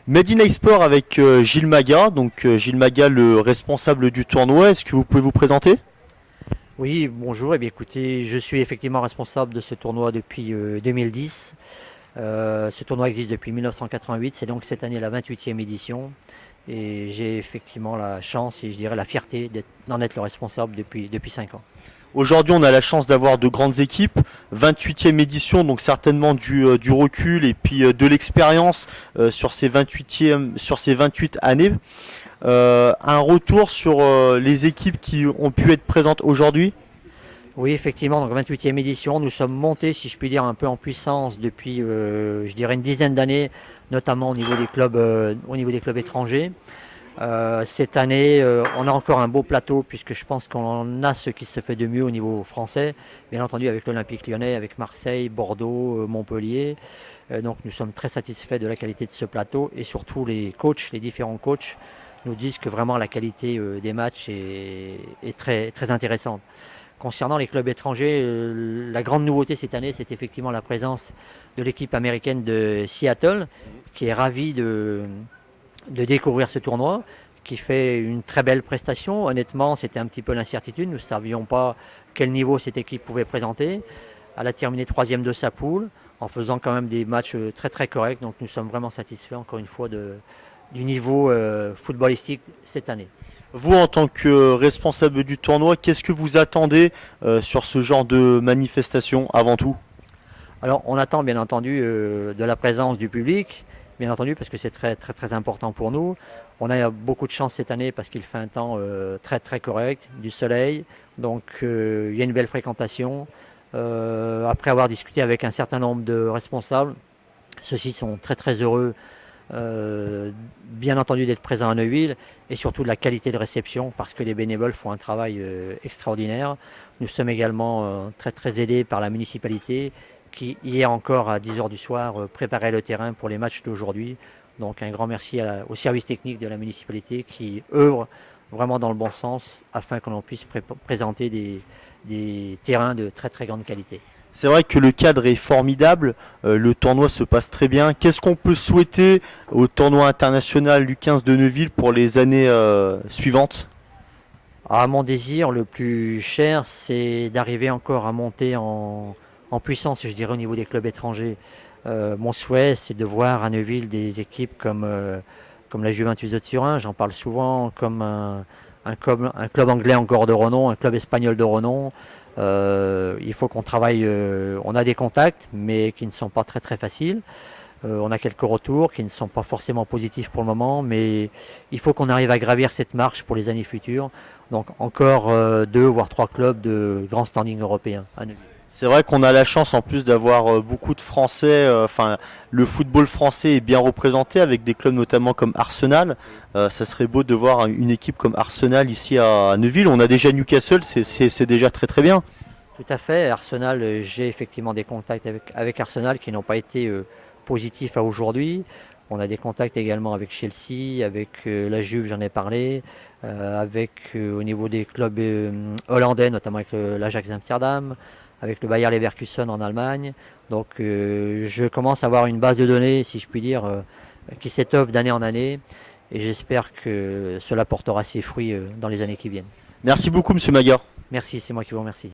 Made in iSport avec Gilles Maga, donc Gilles Maga, le responsable du tournoi. Est-ce que vous pouvez vous présenter? Oui, bonjour. Eh bien, écoutez, je suis effectivement responsable de ce tournoi depuis 2010. Ce tournoi existe depuis 1988. C'est donc cette année la 28e édition. Et j'ai effectivement la chance et je dirais la fierté d'en être le responsable depuis 5 ans. Aujourd'hui, on a la chance d'avoir de grandes équipes. 28e édition, donc certainement du recul et puis de l'expérience sur ces 28 années. Un retour sur les équipes qui ont pu être présentes aujourd'hui. Oui, effectivement, donc 28e édition. Nous sommes montés, si je puis dire, un peu en puissance depuis, je dirais, une dizaine d'années, notamment au niveau des clubs étrangers. Cette année, on a encore un beau plateau puisque je pense qu'on a ce qui se fait de mieux au niveau français, bien entendu avec l'Olympique Lyonnais, avec Marseille, Bordeaux, Montpellier. Donc nous sommes très satisfaits de la qualité de ce plateau et surtout les coachs, les différents coachs nous disent que vraiment la qualité des matchs est très, très intéressante. Concernant les clubs étrangers, la grande nouveauté cette année, c'est effectivement la présence de l'équipe américaine de Seattle, qui est ravie de découvrir ce tournoi, qui fait une très belle prestation. Honnêtement, c'était un petit peu l'incertitude. Nous ne savions pas quel niveau cette équipe pouvait présenter. Elle a terminé troisième de sa poule, en faisant quand même des matchs très très corrects. Donc nous sommes vraiment satisfaits, encore une fois, du niveau footballistique cette année. Vous, en tant que responsable du tournoi, qu'est-ce que vous attendez sur ce genre de manifestation avant tout? Alors, on attend bien entendu de la présence du public, bien entendu, parce que c'est très, très, très important pour nous. On a beaucoup de chance cette année parce qu'il fait un temps très, très correct, du soleil, donc il y a une belle fréquentation. Après avoir discuté avec un certain nombre de responsables, ceux-ci sont très, très heureux, bien entendu, d'être présents à Neuville et surtout de la qualité de réception parce que les bénévoles font un travail extraordinaire. Nous sommes également très, très aidés par la municipalité qui, hier encore à 10 heures du soir, préparait le terrain pour les matchs d'aujourd'hui. Donc un grand merci au service technique de la municipalité qui œuvre vraiment dans le bon sens afin que l'on puisse présenter des terrains de très très grande qualité. C'est vrai que le cadre est formidable, le tournoi se passe très bien. Qu'est-ce qu'on peut souhaiter au tournoi international du 15 de Neuville pour les années suivantes? Ah, mon désir le plus cher, c'est d'arriver encore à monter en puissance, je dirais, au niveau des clubs étrangers. Mon souhait, c'est de voir à Neuville des équipes comme la Juventus de Turin, j'en parle souvent, comme un club anglais encore de renom, un club espagnol de renom. Il faut qu'on travaille, on a des contacts, mais qui ne sont pas très très faciles. On a quelques retours qui ne sont pas forcément positifs pour le moment, mais il faut qu'on arrive à gravir cette marche pour les années futures. Donc encore deux voire trois clubs de grand standing européen à Neuville. C'est vrai qu'on a la chance en plus d'avoir beaucoup de Français, enfin le football français est bien représenté avec des clubs notamment comme Arsenal. Ça serait beau de voir une équipe comme Arsenal ici à Neuville. On a déjà Newcastle, c'est déjà très très bien. Tout à fait. Arsenal, j'ai effectivement des contacts avec Arsenal qui n'ont pas été positifs à aujourd'hui. On a des contacts également avec Chelsea, avec la Juve, j'en ai parlé, avec au niveau des clubs hollandais, notamment avec l'Ajax d'Amsterdam, avec le Bayer Leverkusen en Allemagne. Donc je commence à avoir une base de données, si je puis dire, qui s'étoffe d'année en année. Et j'espère que cela portera ses fruits dans les années qui viennent. Merci beaucoup Monsieur Maga. Merci, c'est moi qui vous remercie.